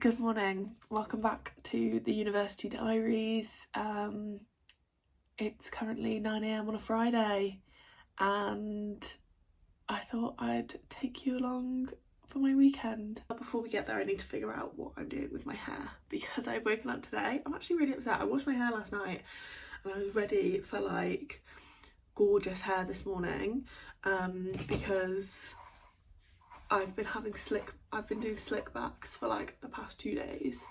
Good morning, welcome back to the University Diaries. It's currently 9 AM on a Friday and I thought I'd take you along for my weekend. But before we get there I need to figure out what I'm doing with my hair because I've woken up today. I'm actually really upset. I washed my hair last night and I was ready for like gorgeous hair this morning because I've been doing slick backs for like the past 2 days,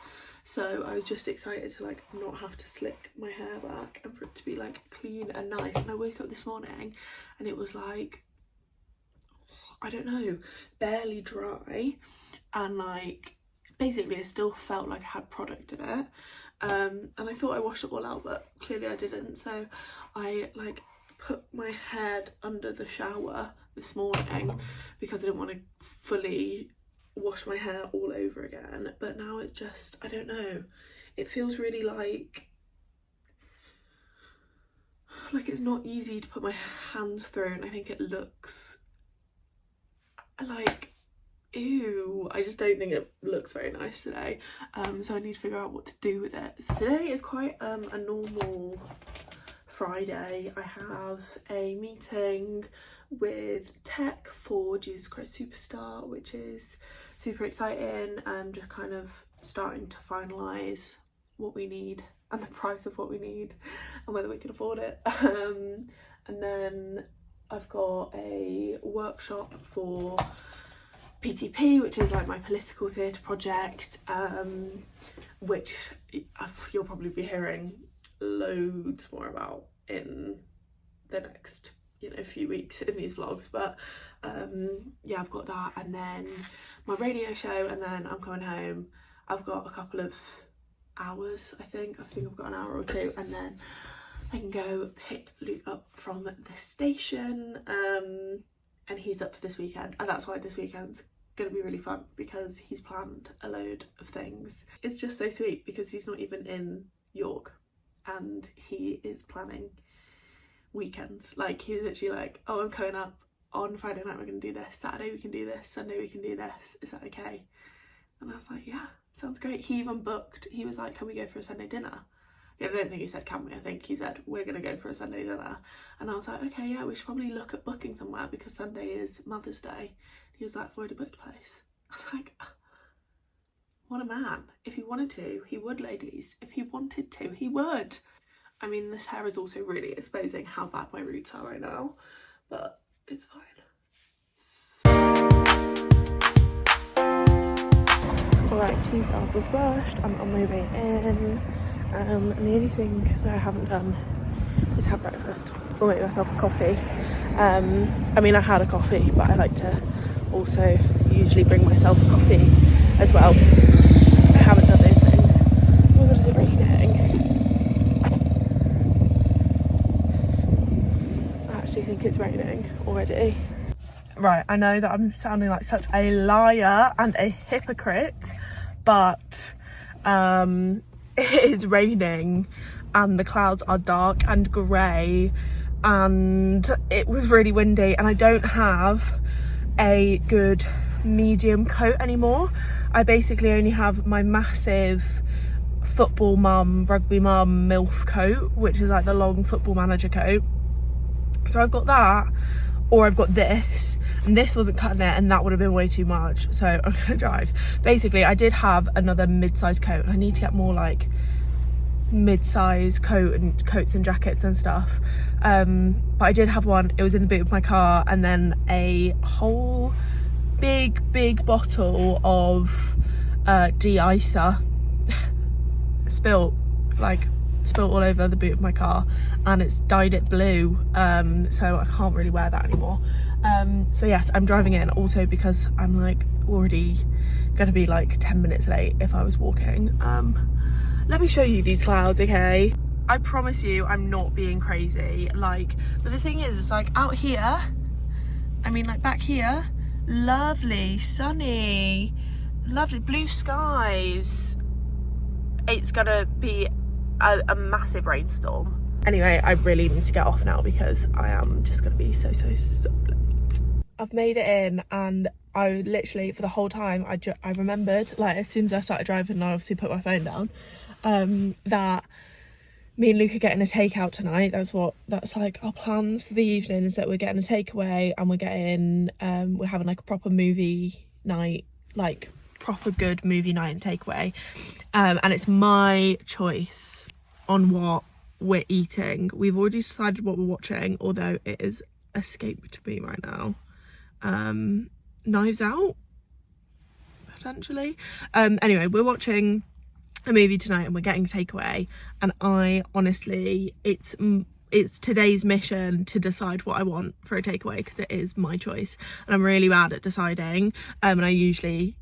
so I was just excited to like not have to slick my hair back and for it to be like clean and nice. And I woke up this morning and it was like, I don't know, barely dry, and like basically it still felt like I had product in it, and I thought I washed it all out but clearly I didn't, so I like put my head under the shower this morning because I didn't want to fully wash my hair all over again. But now it's just, I don't know, it feels really like it's not easy to put my hands through, and I think it looks like, ew, I just don't think it looks very nice today, so I need to figure out what to do with it. So today is quite a normal Friday. I have a meeting with tech for Jesus Christ Superstar, which is super exciting. Just kind of starting to finalise what we need and the price of what we need and whether we can afford it. And then I've got a workshop for PTP, which is like my political theatre project, which you'll probably be hearing loads more about in the next few weeks in these vlogs. But yeah, I've got that, and then my radio show, and then I'm coming home. I've got a couple of hours, I think I've got an hour or two, and then I can go pick Luke up from the station, and he's up for this weekend, and that's why this weekend's gonna be really fun because he's planned a load of things. It's just so sweet because he's not even in York and he is planning weekends. Like, he was literally like, oh, I'm coming up on Friday night, we're gonna do this, Saturday we can do this, Sunday we can do this, is that okay? And I was like, yeah, sounds great. He even booked, he was like, can we go for a Sunday dinner? I don't think he said can we, I think he said we're gonna go for a Sunday dinner. And I was like, okay, yeah, we should probably look at booking somewhere because Sunday is Mother's Day. He was like, I've already booked a place. I was like, what a man. If he wanted to, he would, ladies. If he wanted to, he would. I mean, this hair is also really exposing how bad my roots are right now, but it's fine. Alright, teeth are brushed, I'm on my way in, and the only thing that I haven't done is have breakfast or make myself a coffee. I mean, I had a coffee, but I like to also usually bring myself a coffee as well. I haven't done those things. Oh my god, is it raining? I actually think it's raining already. Right, I know that I'm sounding like such a liar and a hypocrite, but it is raining and the clouds are dark and grey and it was really windy, and I don't have a good medium coat anymore. I basically only have my massive football mum, rugby mum MILF coat, which is like the long football manager coat. So I've got that, or I've got this, and this wasn't cutting it and that would have been way too much, so I'm gonna drive. Basically, I did have another mid-size coat and I need to get more like mid-size coats and jackets and stuff, but I did have one. It was in the boot of my car, and then a whole big bottle of de-icer spilt all over the boot of my car, and it's dyed it blue, so I can't really wear that anymore. So yes, I'm driving in also because I'm like already gonna be like 10 minutes late if I was walking. Let me show you these clouds, okay? I promise you I'm not being crazy, like, but the thing is, it's like out here, I mean like back here, lovely, sunny, lovely blue skies. It's gonna be a massive rainstorm. Anyway, I really need to get off now because I am just gonna be so late. I've made it in, and I literally, for the whole time, I remembered, like, as soon as I started driving, and I obviously put my phone down, that me and Luke are getting a takeout tonight. That's like our plans for the evening, is that we're getting a takeaway, and we're having like a proper movie night, like proper good movie night and takeaway. And it's my choice on what we're eating. We've already decided what we're watching, although it is escaped me right now. Knives Out, potentially. Anyway, we're watching a movie tonight, and we're getting takeaway, and I honestly, it's today's mission to decide what I want for a takeaway, because it is my choice, and I'm really bad at deciding, and I usually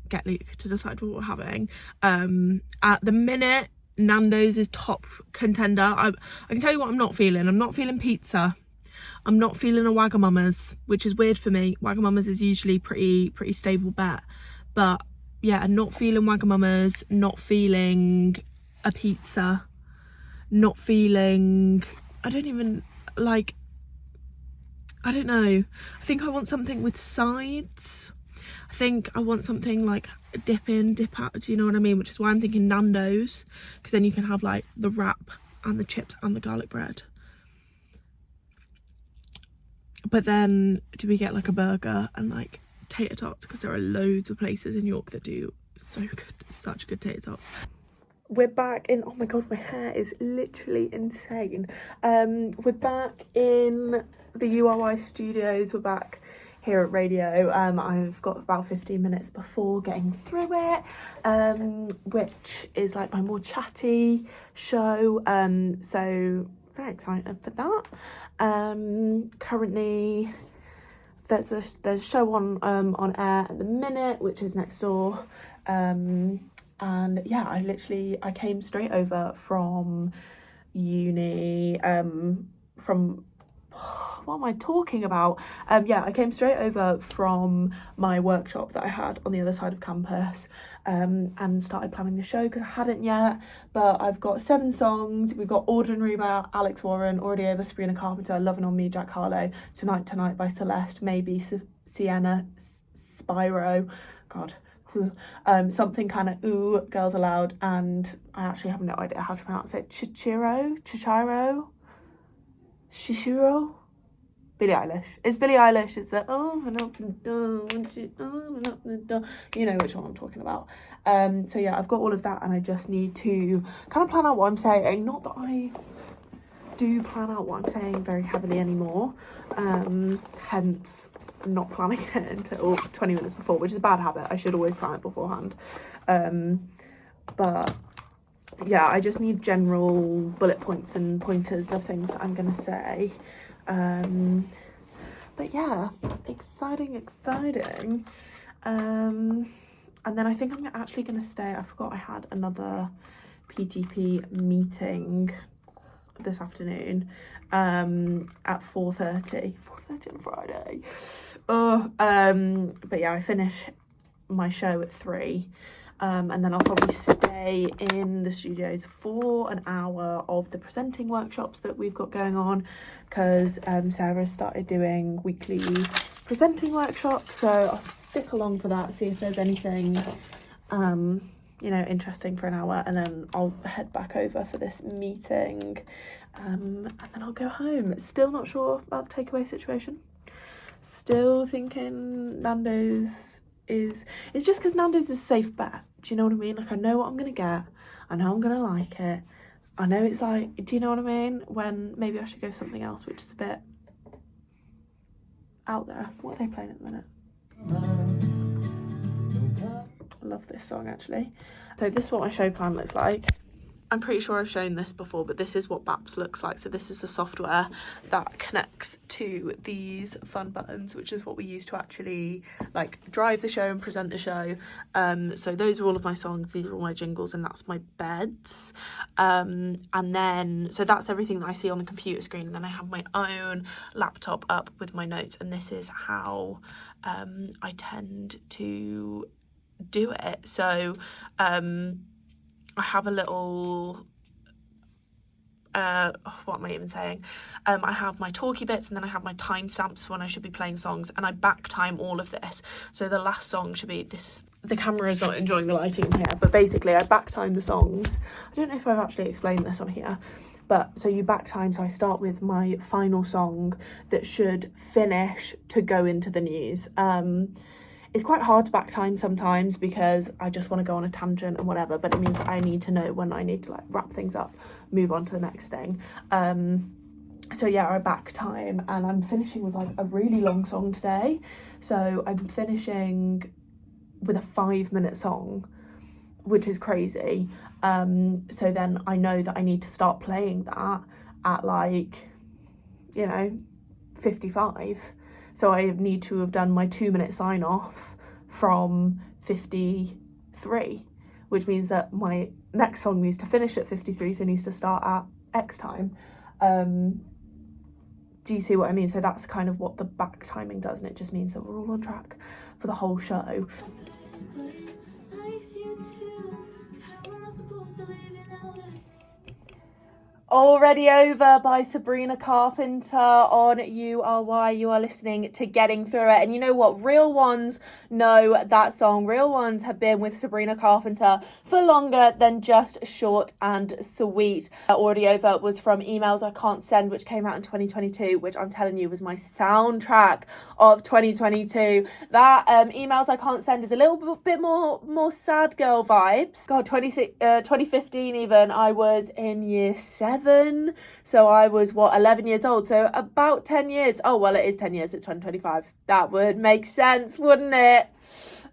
get Luke to decide what we're having. At the minute, Nando's is top contender. I can tell you what I'm not feeling. I'm not feeling pizza. I'm not feeling a Wagamama's, which is weird for me. Wagamama's is usually pretty stable bet, but yeah, not feeling Wagamama's, not feeling a pizza, not feeling, I don't know. I think I want something with sides. I think I want something like dip in, dip out, do you know what I mean? Which is why I'm thinking Nando's, because then you can have like the wrap and the chips and the garlic bread. But then do we get like a burger and like tater tots, because there are loads of places in York that do such good tater tots. We're back in, oh my god, my hair is literally insane. We're back in the URI studios. We're back here at radio. I've got about 15 minutes before getting through it, which is like my more chatty show, so very excited for that. Currently there's a show on air at the minute, which is next door, and yeah, I came straight over from uni, from what am I talking about? Yeah, I came straight over from my workshop that I had on the other side of campus, and started planning the show, because I hadn't yet, but I've got 7 songs. We've got Ordinary by Alex Warren, Already Over Sabrina Carpenter, Loving On Me, Jack Harlow, Tonight by Celeste, Maybe, Sienna, Spyro, God, something kind of ooh, Girls Aloud, and I actually have no idea how to pronounce it, Shishiro, Billie Eilish. It's Billie Eilish. It's the open up the door, open up the door. You know which one I'm talking about. So yeah, I've got all of that, and I just need to kind of plan out what I'm saying. Not that I do plan out what I'm saying very heavily anymore. Hence not planning it until 20 minutes before, which is a bad habit. I should always plan it beforehand. But yeah, I just need general bullet points and pointers of things that I'm gonna say. But yeah, exciting. And then I think I'm actually gonna stay. I forgot I had another PTP meeting this afternoon at 4:30 on Friday. But yeah, I finish my show at 3. And then I'll probably stay in the studios for an hour of the presenting workshops that we've got going on, because Sarah started doing weekly presenting workshops, so I'll stick along for that, see if there's anything interesting for an hour, and then I'll head back over for this meeting, and then I'll go home. Still not sure about the takeaway situation, still thinking Nando's it's just because Nando's is a safe bet. Do you know what I mean? Like, I know what I'm gonna get, I know I'm gonna like it, I know it's like, do you know what I mean? When maybe I should go for something else which is a bit out there. What are they playing at the minute? I love this song actually. So this is what my show plan looks like. I'm pretty sure I've shown this before, but this is what BAPS looks like. So this is the software that connects to these fun buttons, which is what we use to actually like drive the show and present the show. So those are all of my songs, these are all my jingles, and that's my beds. And then, so that's everything that I see on the computer screen. And then I have my own laptop up with my notes, and this is how I tend to do it. So I have a little what am I even saying? I have my talkie bits, and then I have my timestamps when I should be playing songs, and I back time all of this. So the last song should be this. The camera is not enjoying the lighting in here, but basically I back time the songs. I don't know if I've actually explained this on here, but so you back time, so I start with my final song that should finish to go into the news. It's quite hard to back time sometimes because I just want to go on a tangent and whatever, but it means I need to know when I need to like wrap things up, move on to the next thing. So yeah, I back time, and I'm finishing with like a really long song today. So I'm finishing with a 5-minute song, which is crazy. So then I know that I need to start playing that at like, 55. So I need to have done my 2-minute sign off from 53, which means that my next song needs to finish at 53, so it needs to start at X time. Do you see what I mean? So that's kind of what the back timing does, and it just means that we're all on track for the whole show. Already Over by Sabrina Carpenter on URY. You are listening to Getting Through It. And you know what? Real ones know that song. Real ones have been with Sabrina Carpenter for longer than just short and sweet. Already Over was from Emails I Can't Send, which came out in 2022, which I'm telling you was my soundtrack of 2022. That Emails I Can't Send is a little bit more sad girl vibes. God, 2015 even, I was in year 7. So I was 11 years old, so about 10 years. Oh well, it is 10 years, it's 2025. That would make sense, wouldn't it?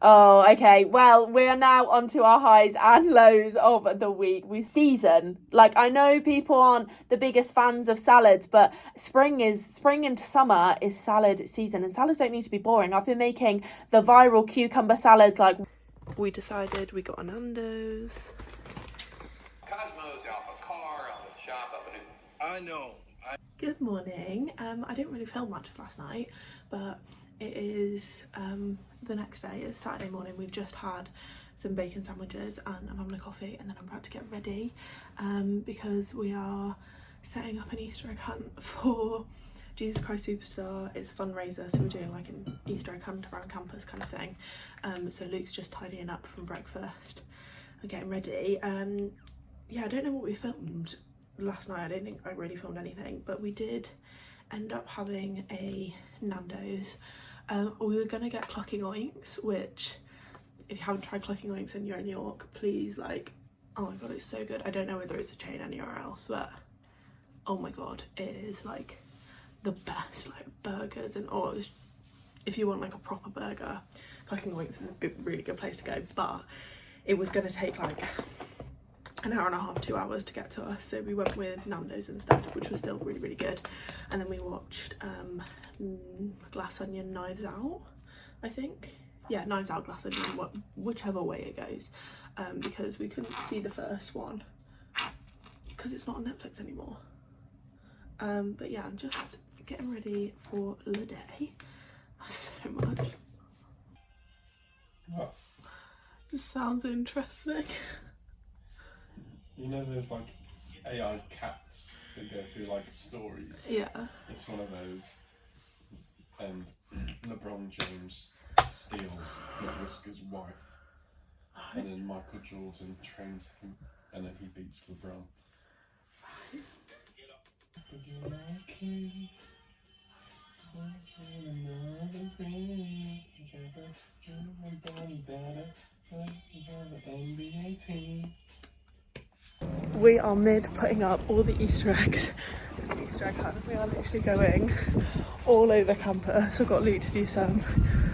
Oh, okay, well, we're now on to our highs and lows of the week. Season, like, I know people aren't the biggest fans of salads, but spring into summer is salad season, and salads don't need to be boring. I've been making the viral cucumber salads. Like, we decided we got a Nando's. I know. Good morning. I didn't really film much last night, but it is the next day. It's Saturday morning. We've just had some bacon sandwiches and I'm having a coffee, and then I'm about to get ready because we are setting up an Easter egg hunt for Jesus Christ Superstar. It's a fundraiser, so we're doing like an Easter egg hunt around campus kind of thing. So Luke's just tidying up from breakfast. We're getting ready. Yeah, I don't know what we filmed last night. I don't think I really filmed anything, but we did end up having a Nando's. We were gonna get Clucking Oinks, which if you haven't tried Clucking Oinks and you're in York, please, like, oh my god, it's so good. I don't know whether it's a chain anywhere else, but oh my god, it is like the best, like, burgers. And if you want like a proper burger, Clucking Oinks is a really good place to go. But it was gonna take like an hour and a half, 2 hours to get to us, so we went with Nando's instead, which was still really, really good. And then we watched Glass Onion, Knives Out, I think. Yeah, Knives Out, Glass Onion, whichever way it goes, because we couldn't see the first one because it's not on Netflix anymore. But yeah, I'm just getting ready for the day. So much. What? Just sounds interesting. You know there's like AI cats that go through like stories? Yeah. It's one of those. And LeBron James steals LaWhiska's wife. And then Michael Jordan trains him, and then he beats LeBron. We are mid putting up all the Easter eggs for the Easter egg hunt. We are literally going all over campus. I've got Luke to do some,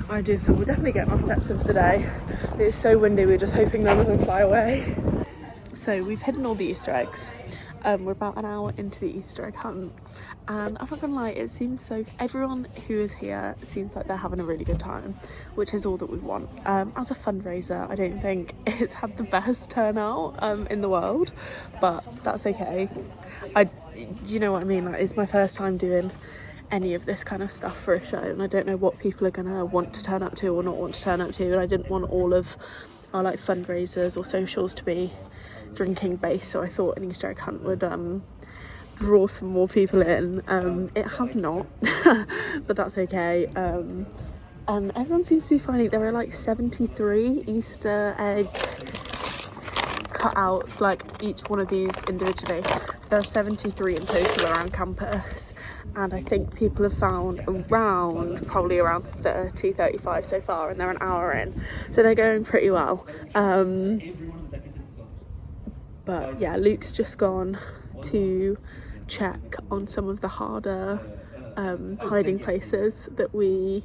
I'm doing some. We're definitely getting our steps in for the day. It's so windy, we're just hoping none of them fly away. So we've hidden all the Easter eggs. We're about an hour into the Easter egg hunt, and I'm not gonna lie, it seems so, everyone who is here seems like they're having a really good time, which is all that we want. As a fundraiser, I don't think it's had the best turnout in the world, but that's okay. You know what I mean, like, it's my first time doing any of this kind of stuff for a show, and I don't know what people are gonna want to turn up to or not want to turn up to, and I didn't want all of our like fundraisers or socials to be drinking based, so I thought an Easter egg hunt would draw some more people in. It has not, but that's okay. And everyone seems to be finding there are like 73 Easter egg cutouts, like each one of these individually. So there are 73 in total around campus, and I think people have found probably around 35 so far, and they're an hour in, so they're going pretty well. But yeah, Luke's just gone to check on some of the harder hiding places that we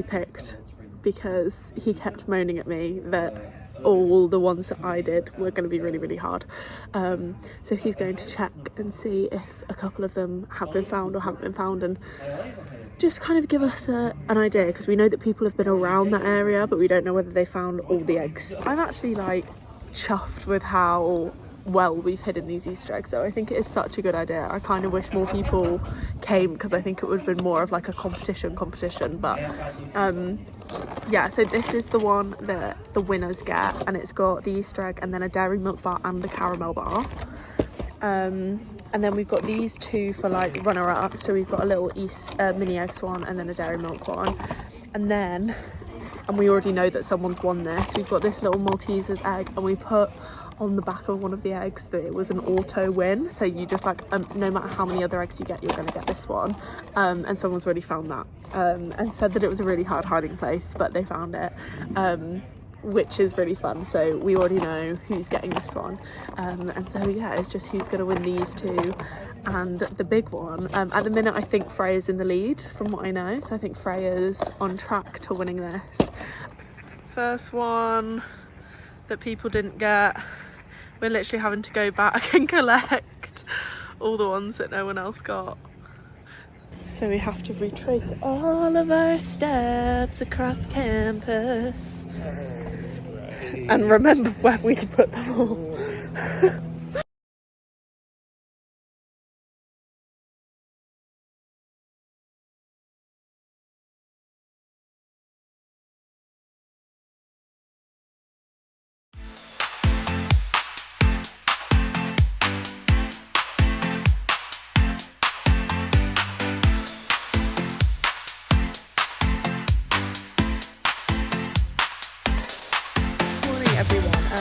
picked, because he kept moaning at me that all the ones that I did were going to be really, really hard. So he's going to check and see if a couple of them have been found or haven't been found, and just kind of give us an idea, because we know that people have been around that area, but we don't know whether they found all the eggs. I'm actually like chuffed with how well we've hidden these Easter eggs, so I think it is such a good idea. I kind of wish more people came, because I think it would have been more of like a competition, but yeah, so this is the one that the winners get, and it's got the Easter egg and then a dairy milk bar and a caramel bar. And then we've got these two for like runner up, so we've got a little mini eggs one and then a dairy milk one, and we already know that someone's won this. We've got this little Maltesers egg, and we put on the back of one of the eggs that it was an auto win, so you just like no matter how many other eggs you get, you're going to get this one. And someone's already found that, and said that it was a really hard hiding place, but they found it, which is really fun. So we already know who's getting this one, and so yeah, it's just who's going to win these two and the big one. At the minute I think Freya's in the lead from what I know, so I think Freya's on track to winning this. First one that people didn't get, we're literally having to go back and collect all the ones that no one else got. So we have to retrace all of our steps across campus and remember where we put them all.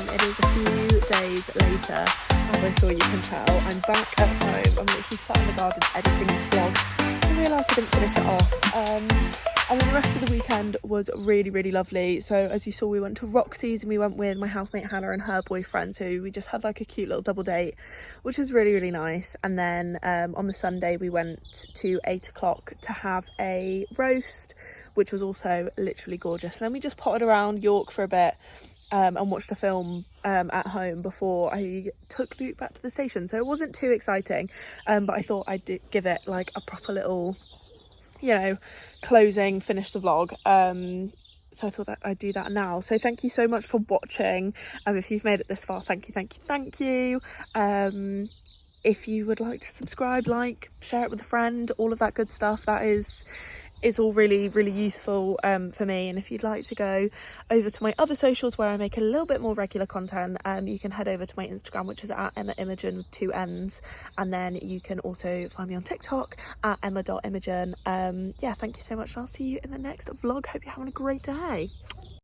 It is a few days later, as I'm sure you can tell. I'm back at home. I'm literally sat in the garden editing this vlog. I realised I didn't finish it off. And then the rest of the weekend was really, really lovely. So as you saw, we went to Roxy's and we went with my housemate Hannah and her boyfriend. So we just had like a cute little double date, which was really, really nice. And then on the Sunday, we went to 8 o'clock to have a roast, which was also literally gorgeous. And then we just potted around York for a bit. And watched a film at home before I took Luke back to the station. So it wasn't too exciting, but I thought I'd give it like a proper little, you know, closing, finish the vlog. So I thought that I'd do that now. So thank you so much for watching. If you've made it this far, thank you. If you would like to subscribe, like, share it with a friend, all of that good stuff, that is all really, really useful for me. And if you'd like to go over to my other socials where I make a little bit more regular content, you can head over to my Instagram, which is at EmmaImogen with 2 N's, and then you can also find me on TikTok at emma.imogen. Yeah, thank you so much, and I'll see you in the next vlog. Hope you're having a great day.